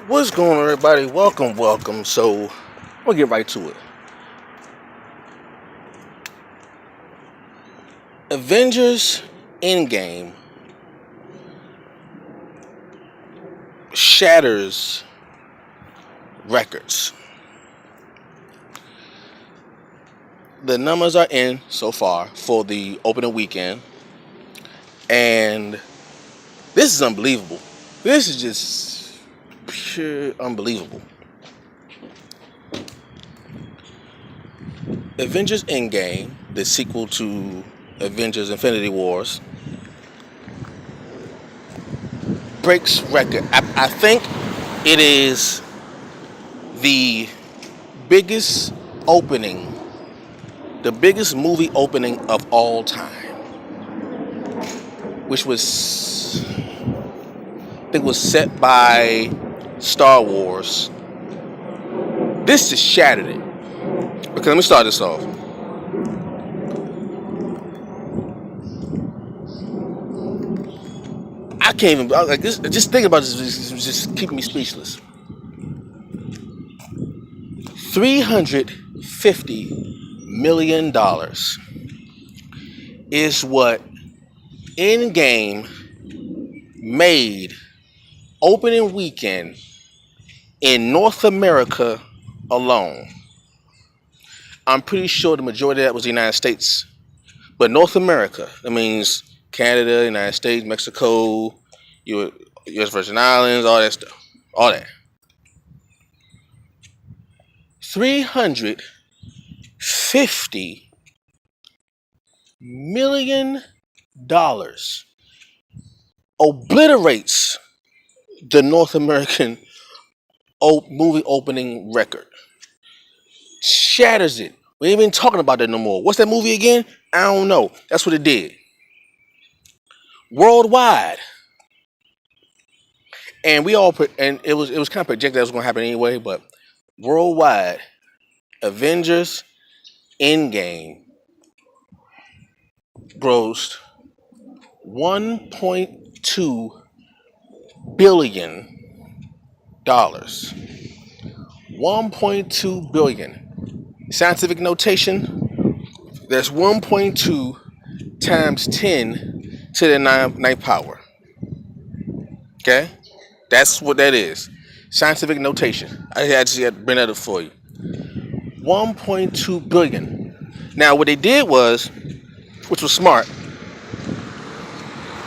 What's going on, everybody? Welcome. So, we'll get right to it. Avengers Endgame shatters records. The numbers are in so far for the opening weekend, and this is unbelievable. This is just pure unbelievable. Avengers Endgame, the sequel to Avengers Infinity Wars, breaks record. I think it is the biggest opening, the biggest movie opening of all time, which was set by Star Wars. This just shattered it. Okay, let me start this off. I can't even like this. Just thinking about this is just keeping me speechless. $350 million is what Endgame made opening weekend in North America alone. I'm pretty sure the majority of that was the United States, but North America, that means Canada, United States, Mexico, U.S. Virgin Islands, all that stuff, all that. $350 million obliterates the North American movie opening record. Shatters it. We ain't even talking about that no more. What's that movie again? I don't know. That's what it did. Worldwide. And it was kind of projected that was going to happen anyway, but worldwide, Avengers Endgame grossed $1.2 billion. 1.2 billion. Scientific notation, that's 1.2 times 10 to the ninth power. Okay? That's what that is. Scientific notation. I actually had to bring that up for you. 1.2 billion. Now, what they did was, which was smart,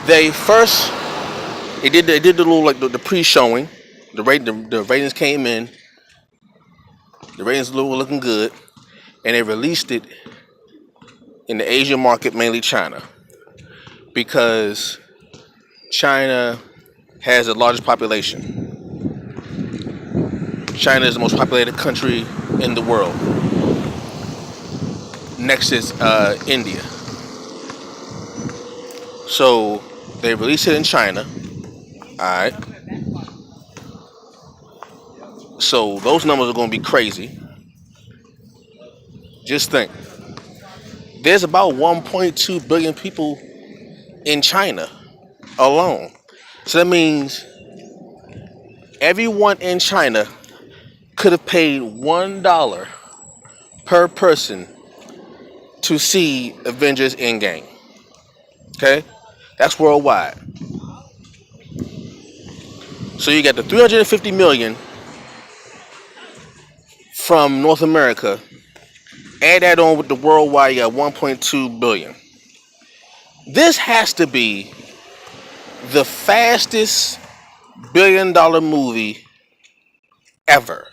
they first they did the little like the pre-showing. The ratings came in. The ratings were looking good, and they released it in the Asian market, mainly China, because China has the largest population. China is the most populated country in the world. Next is India. So they released it in China. All right. So those numbers are going to be crazy. Just think. There's about 1.2 billion people in China alone. So that means everyone in China could have paid $1 per person to see Avengers Endgame. Okay? That's worldwide. So you got the 350 million from North America. Add that on with the worldwide, you got 1.2 billion. This has to be the fastest $1 billion movie ever.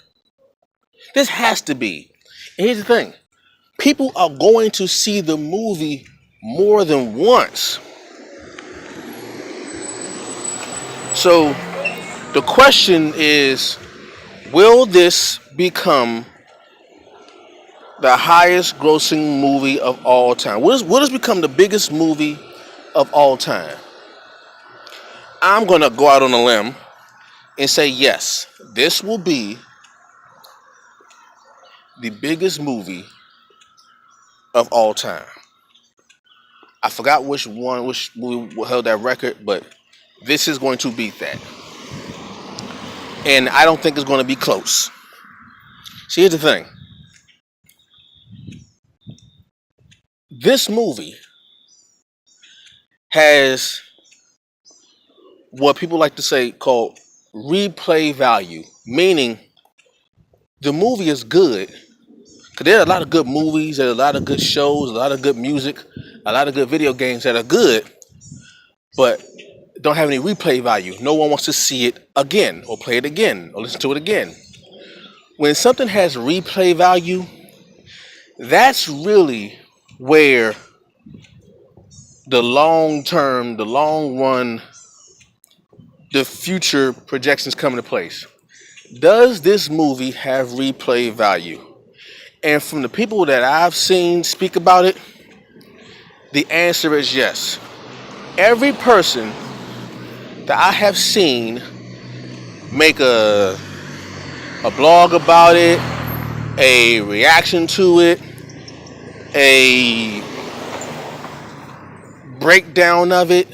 This has to be. And here's the thing. People are going to see the movie more than once. So the question is, will this become the highest grossing movie of all time? Will this become the biggest movie of all time? I'm going to go out on a limb and say yes, this will be the biggest movie of all time. I forgot which movie held that record, but this is going to beat that. and I don't think it's going to be close. See, here's the thing: this movie has what people like to say called replay value, meaning the movie is good. Because there are a lot of good movies, there are a lot of good shows, a lot of good music, a lot of good video games that are good, but don't have any replay value. No one wants to see it again, or play it again, or listen to it again. When something has replay value, that's really where the long term, the long run, the future projections come into place. Does this movie have replay value? And from the people that I've seen speak about it, the answer is yes. Every person that I have seen make a blog about it, a reaction to it, a breakdown of it,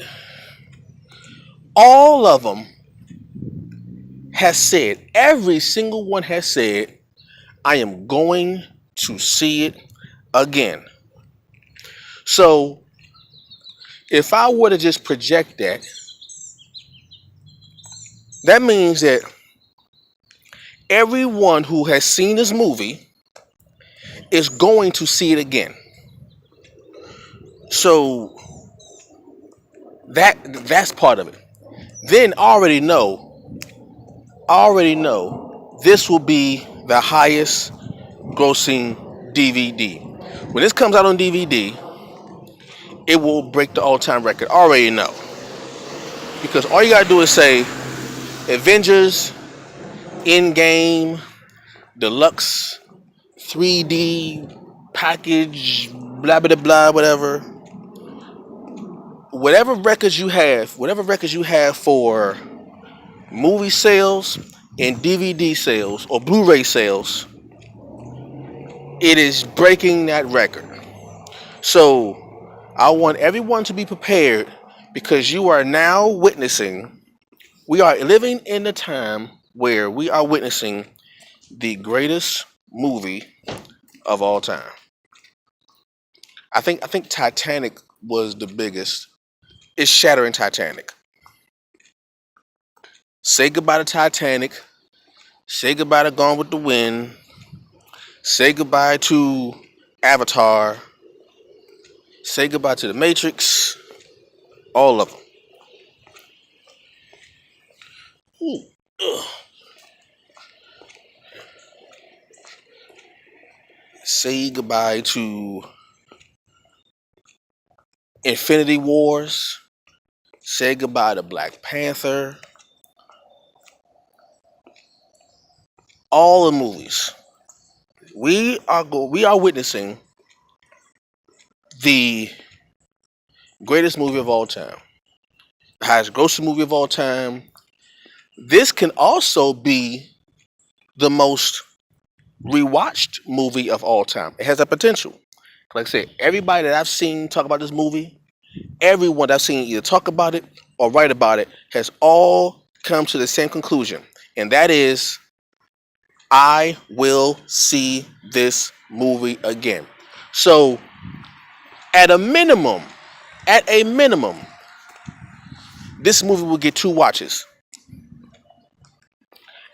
all of them has said, every single one has said, I am going to see it again. So if I were to just project that, that means that everyone who has seen this movie is going to see it again. So that's part of it. Then I already know this will be the highest grossing DVD. When this comes out on DVD, it will break the all-time record. I already know. Because all you gotta do is say Avengers, Endgame, Deluxe, 3D, package, blah blah blah, whatever. Whatever records you have for movie sales and DVD sales or Blu-ray sales, it is breaking that record. So I want everyone to be prepared because we are living in a time where we are witnessing the greatest movie of all time. I think Titanic was the biggest. It's shattering Titanic. Say goodbye to Titanic. Say goodbye to Gone with the Wind. Say goodbye to Avatar. Say goodbye to The Matrix. All of them. Ooh, ugh. Say goodbye to Infinity Wars. Say goodbye to Black Panther. All the movies. We are witnessing the greatest movie of all time. The highest grossing movie of all time. This can also be the most rewatched movie of all time. It has that potential. Like I said, everybody that I've seen talk about this movie, everyone that I've seen either talk about it or write about it, has all come to the same conclusion. And that is, I will see this movie again. So, at a minimum, at a minimum, this movie will get 2 watches.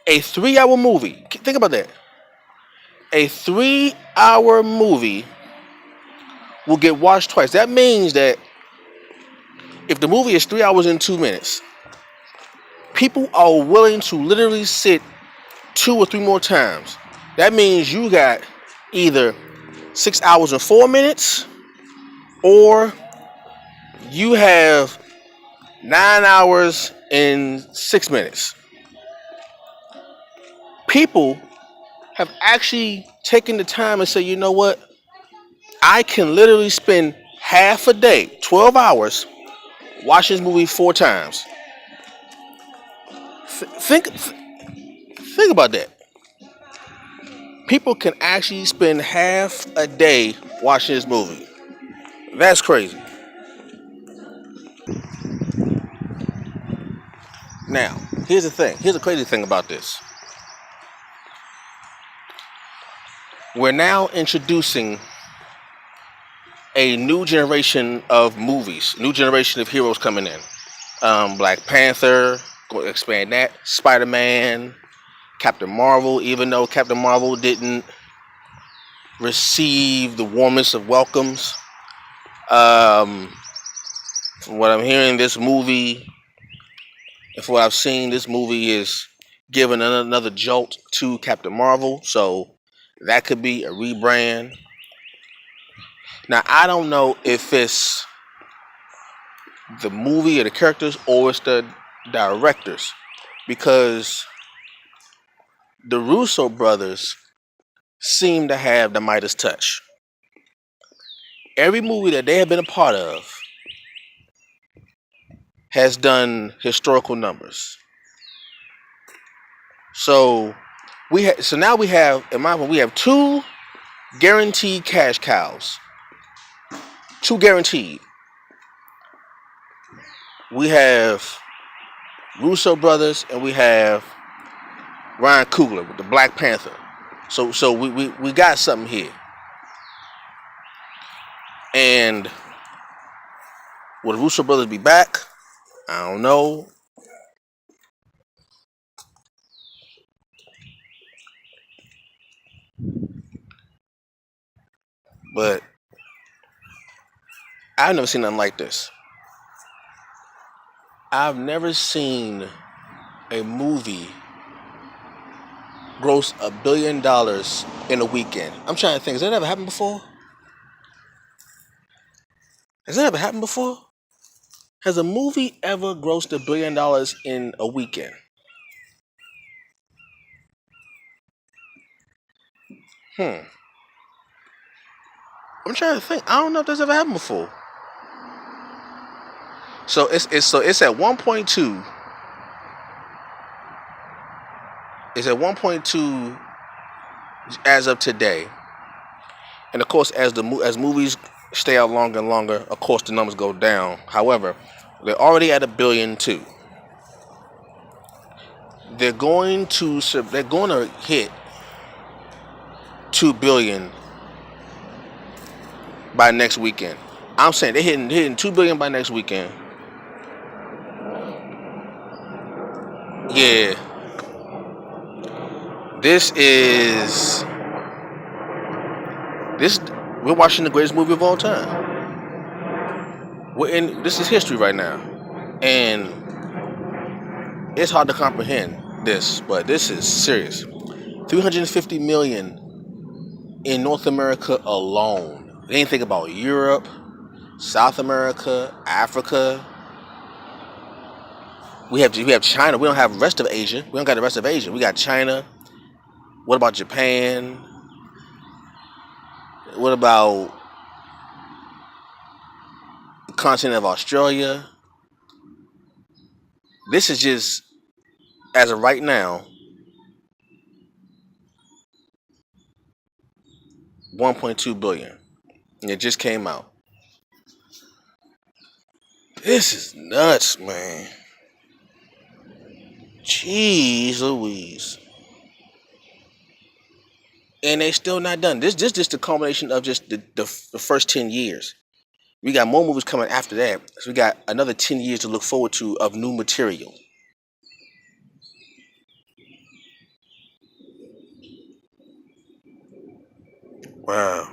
A 3 hour movie. Think about that. A 3 hour movie will get watched twice. That means that if the movie is 3 hours and 2 minutes, people are willing to literally sit 2 or 3 more times. That means you got either 6 hours and 4 minutes, or you have 9 hours and 6 minutes. People have actually taken the time and say, you know what? I can literally spend half a day, 12 hours, watching this movie 4 times. Think about that. People can actually spend half a day watching this movie. That's crazy. Now, Here's the thing. Here's the crazy thing about this. We're now introducing a new generation of movies, new generation of heroes coming in. Black Panther, go expand that. Spider-Man, Captain Marvel, even though Captain Marvel didn't receive the warmest of welcomes. From what I'm hearing, this movie, and from what I've seen, this movie is giving another jolt to Captain Marvel. So that could be a rebrand. Now, I don't know if it's the movie or the characters or it's the directors, because the Russo brothers seem to have the Midas touch. Every movie that they have been a part of has done historical numbers. So now we have, in my opinion, we have two guaranteed cash cows. Two guaranteed. We have Russo brothers and we have Ryan Coogler with the Black Panther. So we got something here. And will the Russo brothers be back? I don't know. But I've never seen nothing like this. I've never seen a movie gross $1 billion in a weekend. I'm trying to think. Has that ever happened before? Has that ever happened before? Has a movie ever grossed $1 billion in a weekend? I'm trying to think. I don't know if that's ever happened before. So it's at 1.2. It's at 1.2 as of today. And of course, as movies stay out longer and longer, of course the numbers go down. However, they're already at $1 billion too. They're going to hit $2 billion by next weekend. I'm saying they're hitting $2 billion by next weekend. Yeah. We're watching the greatest movie of all time. This is history right now. And it's hard to comprehend this, but this is serious. 350 million in North America alone. They ain't think about Europe, South America, Africa. We have China. We don't have the rest of Asia. We don't got the rest of Asia. We got China. What about Japan? What about the continent of Australia? This is just, as of right now, 1.2 billion. And it just came out. This is nuts, man. Jeez Louise. And they still not done. This just the culmination of just the first 10 years. We got more movies coming after that. So we got another 10 years to look forward to of new material. Wow.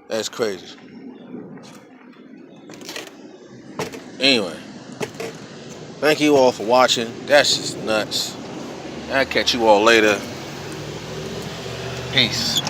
That's crazy. Anyway. Thank you all for watching. That's just nuts. I'll catch you all later. Peace.